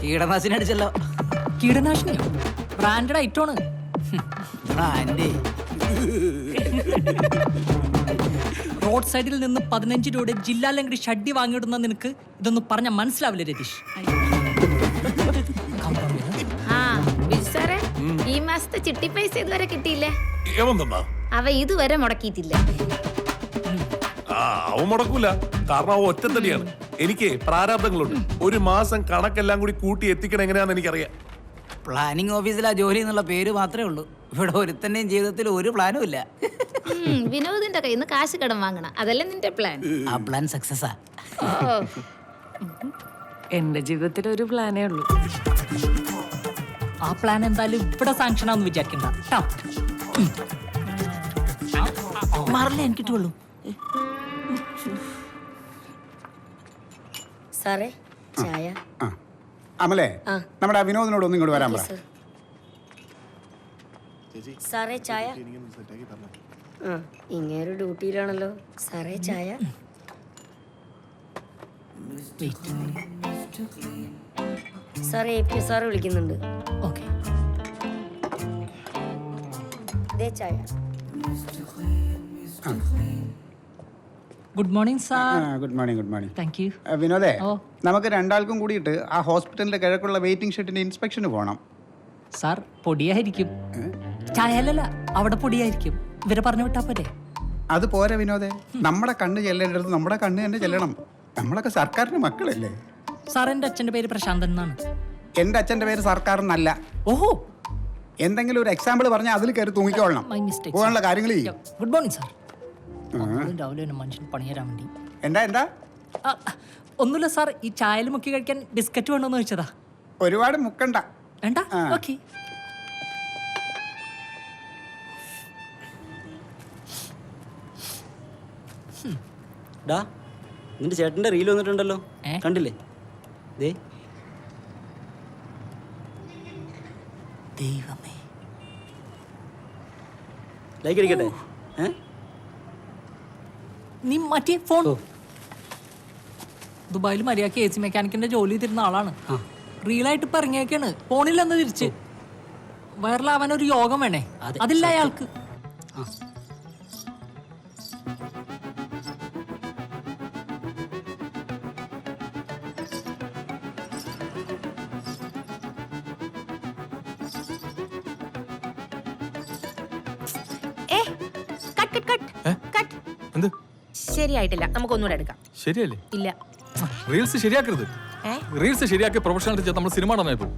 കീടനാശിനി അടിച്ചല്ലോ. കീടനാശിനിയോ? ബ്രാൻഡഡ് ഐറ്റമാണ്. Brand. Road സൈഡിൽ നിന്ന് 15 രൂപയുടെ ജില്ലാ ലംഘടി ഷഡ്ഡി വാങ്ങിയിടുന്ന നിനക്ക് ഇതൊന്നും പറഞ്ഞ മനസ്സിലാവില്ല രതീഷ്. ഈ മാസത്തെ ചിട്ടി പൈസ ഇതുവരെ കിട്ടിയില്ലേ? അവ ഇതുവരെ മുടക്കിയിട്ടില്ല. അവൻ മുടക്കൂല, കാരണം അവൻ ഒറ്റത്തടിയാണ്. എനിക്ക് പ്രാരാബ്ദങ്ങളുണ്ട്. ഒരു മാസം കണക്കെല്ലാം കൂടി കൂട്ടി എത്തിക്കണം എങ്ങനെയാന്ന് എനിക്കറിയാം. പ്ലാനിംഗ് ഓഫീസിലാ ജോലി എന്നുള്ള പേര് മാത്രമേ ഉള്ളൂ. ഇവിടെ ഒരുത്തന്റെയും ജീവിതത്തിൽ ഒരു പ്ലാനും ഇല്ല. വിനോദിന്റെ കയ്യിൽ നിന്ന് കാശ് കടം വാങ്ങണം, അതല്ലേ നിന്റെ പ്ലാൻ? ആ പ്ലാൻ സക്സസാ. എന്റെ ജീവിതത്തിൽ ഒരു പ്ലാനേ ഉള്ളൂ. ആ പ്ലാൻ എന്തായാലും ഇവിടെ സാങ്ഷൻ ആണെന്ന് വിചാരിക്കണ്ട. മാറില്ലേ എനിക്ക് കിട്ടുള്ളൂ. സാറേ ചായ. അമലേ, നമ്മുടെ വിനോദിനോട് ഒന്നും ഇങ്ങോട്ട് വരാൻ പറ. സാറേ ചായ. ഇങ്ങേരു ഡ്യൂട്ടിയിലാണല്ലോ. സാറേ ചായ. സാറേ APO സാറ് വിളിക്കുന്നുണ്ട്. ഓക്കെ. ചായ. Good morning sir. Good morning. Good morning. Thank you. വിനോദേ, നമുക്ക് രണ്ടാൾക്കും കൂടിയിട്ട് ആ ഹോസ്പിറ്റലിന്റെ കിഴക്കുള്ള വെയിറ്റിംഗ് ഷെഡിന്റെ ഇൻസ്പെക്ഷന് പോകണം. സാർ പൊടിയായിരിക്കും. ചായലല്ല, അവിടെ പൊടിയായിരിക്കും. ഇവരെ പറഞ്ഞു വിട്ടാ പോരെ? അത് പോരെ വിനോദേ, നമ്മുടെ കണ്ണ് ചെല്ലേണ്ടത് നമ്മുടെ കണ്ണ് തന്നെ ചെല്ലണം. നമ്മളൊക്കെ സർക്കാരിന്റെ മക്കളല്ലേ. സാർ, എന്റെ അച്ഛന്റെ പേര് പ്രശാന്തൻ എന്നാണ്. എന്റെ അച്ഛന്റെ പേര് സർക്കാർ എന്നല്ല. ഓഹോ, എന്തെങ്കിലും ഒരു എക്സാമ്പിൾ പറഞ്ഞാൽ അതിൽ കയറി തൂങ്ങിക്കോളണം. പോകാനുള്ള കാര്യങ്ങൾ ചെയ്യും. Good morning sir. രാവിലെ മനുഷ്യൻ പണിയരാൻ വേണ്ടി. എന്താ ഒന്നുമില്ല സാർ, ഈ ചായയിൽ മുക്കി കഴിക്കാൻ ബിസ്ക്കറ്റ് വേണമെന്ന് ചോദിച്ചതാ. ഒരുപാട് മുക്കണ്ട. വേണ്ട. ഓക്കെ. നിന്റെ ചേട്ടന്റെ റീൽ വന്നിട്ടുണ്ടല്ലോ, കണ്ടില്ലേ? ദൈവമേ, ലൈക്ക് അടിക്കട്ടെ. നീ മാറ്റിയ ഫോൺ. ദുബായിൽ മര്യാദക്ക് AC മെക്കാനിക്കിന്റെ ജോലി ചെയ്തിരുന്ന ആളാണ്. റീലായിട്ട് ഇപ്പൊ ഇറങ്ങിയൊക്കെയാണ്. ഫോണിലെന്ന് തിരിച്ച് വൈറലാവാൻ ഒരു യോഗം വേണേ, അതില്ല അയാൾക്ക്. ശരിയായിട്ടില്ല, നമുക്കൊന്നുകൂടെ എടുക്കാം. ശരിയല്ലേ? ഇല്ല, റീൽസ് ശരിയാക്കരുത്. റീൽസ് ശരിയാക്കി പ്രൊഫഷണൽ നമ്മൾ സിനിമ നടന്നേ പോകും.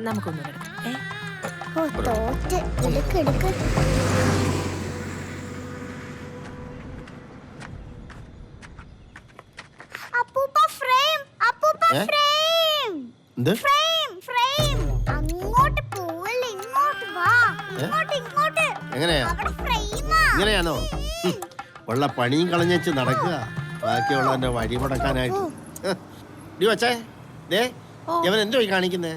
നമുക്കൊന്നുകൂടെ എടുക്കാം. ഇങ്ങനെയാണോ ഉള്ള പണിയും കളഞ്ഞേച്ച് നടക്കുക, ബാക്കിയുള്ളവന്റെ വഴി മുടക്കാനായിട്ട്. വച്ചേ ഇവൻ എന്തോ കാണിക്കുന്നേ?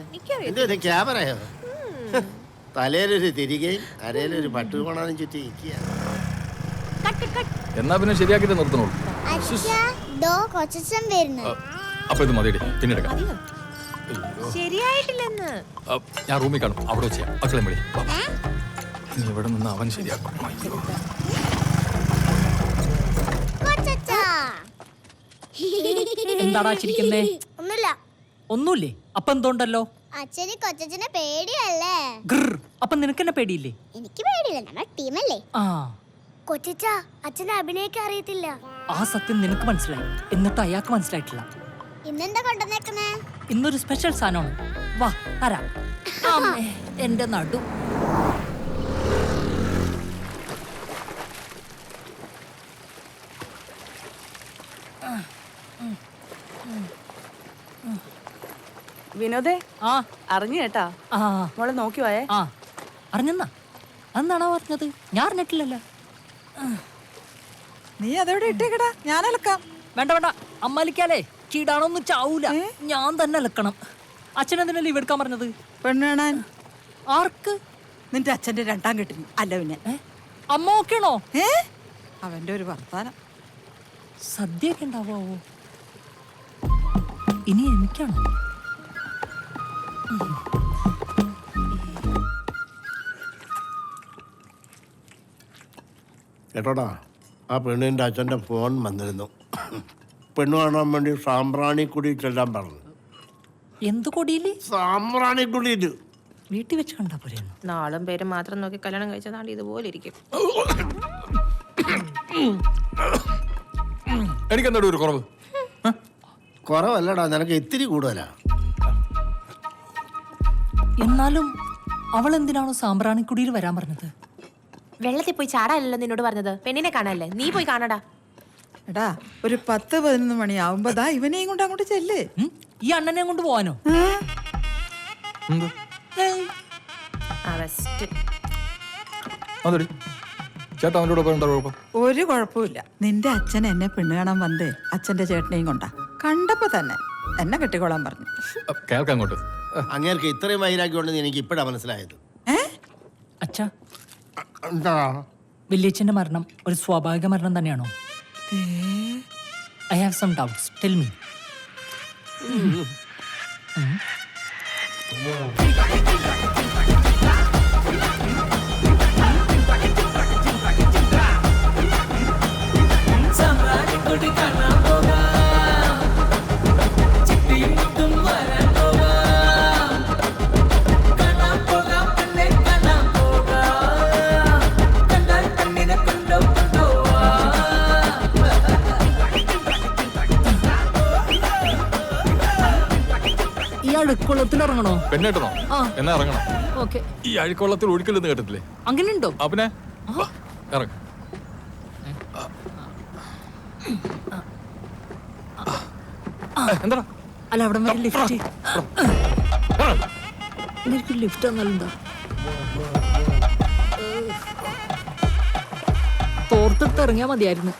എന്തോ ഇത് ക്യാമറയോ? തലയിലൊരു തിരികെയും അരയിലൊരു പട്ടുകോണാനും ചുറ്റി ഇരിക്കുക. എന്നാ പിന്നെ ശരിയാക്കിട്ട് നിർത്തണോളൂ. അപ്പൊ ഇത് മതി, പിന്നെ എടുക്കാം. ശരിയായിട്ടില്ലെന്ന് ഞാൻ റൂമിൽ കാണും, അവിടെ വെച്ചാ മക്കളെ വിളി. ഇവിടെ നിന്ന് അവൻ ശരിയാക്കും. എന്താടാ ചിരിക്കുന്നേ? ഒന്നുമില്ലേ? അപ്പൊ എന്തോണ്ടല്ലോ? അച്ഛന് കൊച്ചച്ഛനെ പേടിയല്ലേ? അപ്പൊ നിനക്ക് എന്നെ പേടിയില്ലേ? എനിക്ക് പേടിയില്ല, നമ്മുടെ ടീമല്ലേ. ആ, കൊച്ചച്ഛ, അച്ഛനെ അഭിനയിക്കാൻ അറിയത്തില്ല. ആ സത്യം നിനക്ക് മനസ്സിലായി, എന്നിട്ട് അയാൾക്ക് മനസ്സിലായിട്ടില്ല. ഇന്നെന്താ കൊണ്ടുവന്നേക്കുന്നേ? ഇന്നൊരു സ്പെഷ്യൽ സാധനമാണ്. വാ തരാം. എന്റെ നടു. വിനോദേ, അറിഞ്ഞു കേട്ടാ? മോളെ നോക്കി പോയേ. അറിഞ്ഞെന്നാ? അന്നാണോ പറഞ്ഞത്? ഞാൻ അറിഞ്ഞിട്ടില്ലല്ലോ. നീ അതെവിടെ ഇട്ടേക്കടാ, ഞാൻ അലക്കാം. വേണ്ട വേണ്ട, അമ്മലിക്കാലേ ചീടാണൊന്നും ചാവൂല, ഞാൻ തന്നെ അലക്കണം. അച്ഛനെന്തിനാ ലീവ് എടുക്കാൻ പറഞ്ഞത്? പെണ്ണാൻ. ആർക്ക്? നിന്റെ അച്ഛന്റെ രണ്ടാം കെട്ടിന്. അല്ല പിന്നെ അമ്മ ഓക്കെയാണോ? അവന്റെ ഒരു വർത്താനം. സദ്യയൊക്കെ ഉണ്ടാവോ? ഇനി എനിക്കാണോ? കേട്ടോടാ, ആ പെണ്ണിൻ്റെ അച്ഛൻ്റെ ഫോൺ വന്നിരുന്നു. പെണ്ണ് കാണാൻ വേണ്ടി സാമ്പ്രാണിക്കുടി ചെല്ലാൻ പറഞ്ഞു. എന്ത് കൊടിയില് സാമ്പ്രാണിക്കുടിയിൽ വീട്ടിൽ വെച്ച് കണ്ടാ പോലെയെന്നു. നാളും പേരും മാത്രം നോക്കി കല്യാണം കഴിച്ചതാണ്ട് ഇതുപോലെ ഇരിക്കും. എനിക്കെന്താ ഒരു കുറവ്? കുറവല്ലടാ, നിനക്ക് ഇത്തിരി കൂടുതലാ. എന്നാലും അവൾ എന്തിനാണോ സാമ്പ്രാണിക്കുടിയിൽ വരാൻ പറഞ്ഞത്? വെള്ളത്തിൽ പോയി ചാടാനല്ലോ നിന്നോട് പറഞ്ഞത്, പെണ്ണിനെ കാണാനല്ലേ. നീ പോയി കാണടാ. എടാ ഒരു 10-11 മണിയാവുമ്പോ ദാ ഇവനെയും കൊണ്ട് അങ്ങോട്ട് ചെല്ല്. ഈ അണ്ണനെ കൊണ്ട് പോവാനോ? അതെടി ചേട്ടാ, അവൻ്റെ കൂടെ എന്താ കുഴപ്പം? ഒരു കുഴപ്പമില്ല. നിന്റെ അച്ഛൻ എന്നെ പെണ്ണ് കാണാൻ വന്ന് അച്ഛന്റെ ചേട്ടനെയും കൊണ്ടാ. കണ്ടപ്പോ തന്നെ എന്നെ കെട്ടിക്കോളാൻ പറഞ്ഞു. കേൾക്കാം അങ്ങോട്ട്. അങ്ങേർക്ക് ഇത്രയും വൈരാഗ്യമുണ്ടെന്ന് എനിക്ക് ഇപ്പോഴാണ് മനസ്സിലായത്. അച്ഛാ, എന്താ വല്യച്ഛന്റെ മരണം ഒരു സ്വാഭാവിക മരണം തന്നെയാണോ? I have some doubts, tell me. ഈ അഴുക്കുള്ളത്തിൽ ഇറങ്ങണോ? പെണ്ണേട്ടണോ? എന്നാ ഇറങ്ങണം. ഓക്കെ. ഈ അഴുക്കുള്ളത്തിൽ ഒഴിക്കലെന്ന് കേട്ടിട്ടില്ലേ? അങ്ങനെയുണ്ടോ? പിന്നെ ഇറങ്ങ. എന്താ? അല്ല, അവിടെ വരെ ലിഫ്റ്റ്. എനിക്ക് ലിഫ്റ്റ് തന്നാലെന്താ? തോർത്തെടുത്ത് ഇറങ്ങിയാ മതിയായിരുന്നു.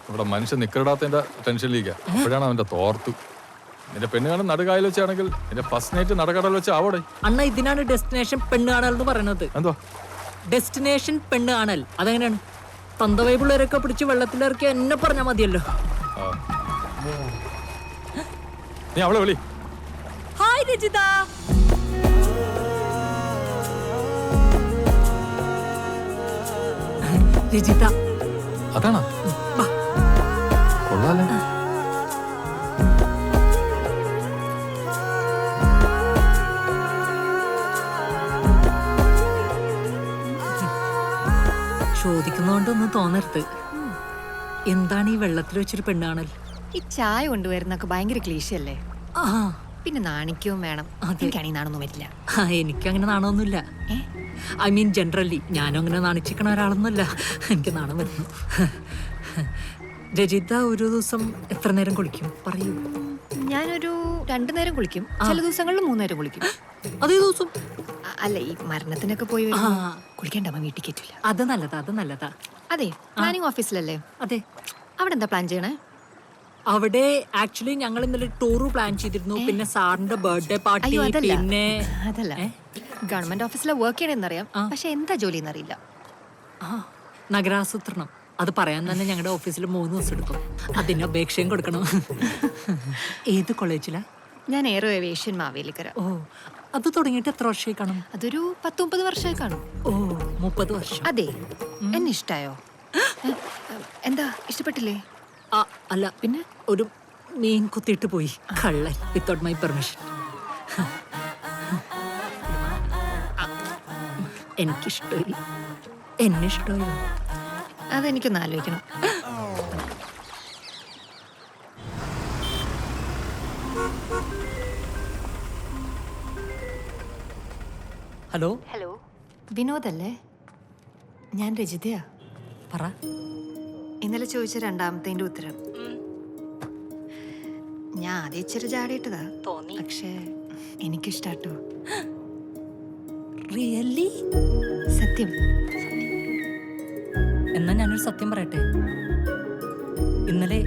ഇവിടെ മനുഷ്യൻ നിക്കറിടാത്തതിന്റെ ടെൻഷനിലേക്കാ. അപ്പോഴാണ് അവന്റെ തോർത്തു. നിന്റെ പെണ്ണ് കാണാൻ നടുകായൽ വെച്ചാണെങ്കിൽ നിന്റെ ഫസ്റ്റ് നൈറ്റ് നടക്കടൽ വെച്ച് ആവോടെ. അണ്ണ, ഇതിനാണ് ഡെസ്റ്റിനേഷൻ പെണ്ണ് കാണൽ എന്ന് പറയുന്നത്. എന്തോ ഡെസ്റ്റിനേഷൻ പെണ്ണ് കാണൽ? അതെങ്ങനെയാണ്? തന്തവൈപിള്ളേരൊക്കെ പിടിച്ച് വെള്ളത്തിലിറക്കി എന്നെ പറഞ്ഞാൽ മതിയല്ലോ. നീ അവളെ വിളി. ഹായ് രജിത. രജിത അതാണോ? കൊള്ളാലേ. ചോദിക്കുന്നോണ്ടൊന്നും തോന്നരുത്. എന്താണ് ഈ വെള്ളത്തിൽ വെച്ചൊരു പെണ്ണ് കാണൽ? ഈ ചായ കൊണ്ടുവരുന്നൊക്കെ ഭയങ്കര ക്ലീശയല്ലേ? ആ, പിന്നെ നാണിക്കവും വേണം. എനിക്കാണെങ്കിൽ നാണൊന്നും വരില്ല. എനിക്കങ്ങനെ നാണമൊന്നുമില്ല. ഐ മീൻ ജനറലി ഞാനും അങ്ങനെ നാണിച്ചിരിക്കണ ഒരാളൊന്നുമല്ല. എനിക്ക് നാണം വരുന്നു. രജിത ഒരു ദിവസം എത്ര നേരം കുളിക്കും പറയൂ? ഞാനൊരു 2 നേരം കുളിക്കും. ചില ദിവസങ്ങളിൽ 3 നേരം കുളിക്കും. അതേ ദിവസം? അല്ല, ഈ മരണത്തിനൊക്കെ പോയി കുളിക്കേണ്ട അമ്മ വീട്ടിൽ കയറ്റില്ല. അത് നല്ലതാ, അത് നല്ലതാ. അതെ, പ്ലാനിങ് ഓഫീസിലല്ലേ? അതെ. അവിടെ എന്താ പ്ലാൻ ചെയ്യണേ? അവിടെ ആക്ച്വലി ഞങ്ങൾ ഇന്നലെ ടൂർ പ്ലാൻ ചെയ്തിരുന്നു. പിന്നെ സാറിന്റെ ബർത്ത്ഡേ പാർട്ടി. പിന്നെ അതല്ല, ഗവൺമെന്റ് ഓഫീസിലെ വർക്ക് ചെയ്യണമെന്നറിയാം, പക്ഷെ എന്താ ജോലി എന്നറിയില്ല. നഗരാസൂത്രണം. അത് പറയാൻ തന്നെ ഞങ്ങളുടെ ഓഫീസിൽ 3 ദിവസം എടുക്കും. അതിന് അപേക്ഷയും കൊടുക്കണം. ഏത് കോളേജിലാ? ഞാൻ എയറോ ഏവിയേഷൻ മാവേലിക്കര. ഓ, അത് തുടങ്ങിയിട്ട് എത്ര വർഷമായി കാണും? അതൊരു 10-30 വർഷമായി കാണും. ഓ, 30 വർഷം. അതെ. എന്നെ ഇഷ്ടായോ? എന്താ, ഇഷ്ടപ്പെട്ടില്ലേ? അല്ല, പിന്നെ ഒരു മീൻ കുത്തിയിട്ട് പോയി കള്ളൻ, വിത്തൗട്ട് മൈ പെർമിഷൻ. എനിക്കിഷ്ടമില്ല. എന്നെ ഇഷ്ടമില്ല. അതെനിക്കൊന്ന് ആലോചിക്കണം. ഹലോ. ഹലോ, വിനോദല്ലേ? ഞാൻ രജിതയാ. പറ. ഇന്നലെ ചോദിച്ച 2ാമത്തെ ഉത്തരം. ഞാൻ ആദ്യം ഇച്ചിരി ചാടിയിട്ടതാ തോന്നി, പക്ഷേ എനിക്കിഷ്ടാട്ടോ. റിയലി? സത്യം. എന്നാ ഞാനൊരു സത്യം പറയട്ടെ. ഇന്നലെ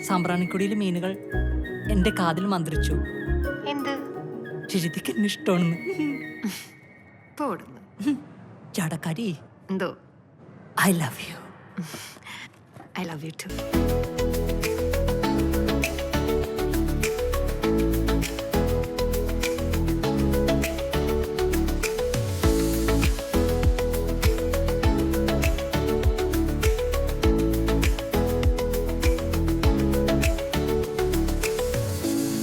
സാമ്പ്രാണിക്കുടിയിലെ മീനുകൾ എന്റെ കാതിൽ മന്ത്രിച്ചു. എന്ത്? രജിതയ്ക്ക് എന്നെ ഇഷ്ടമാണെന്ന്. പോടുന്നു ചാടക്കാരി. എന്തോ? I love you. I love you too.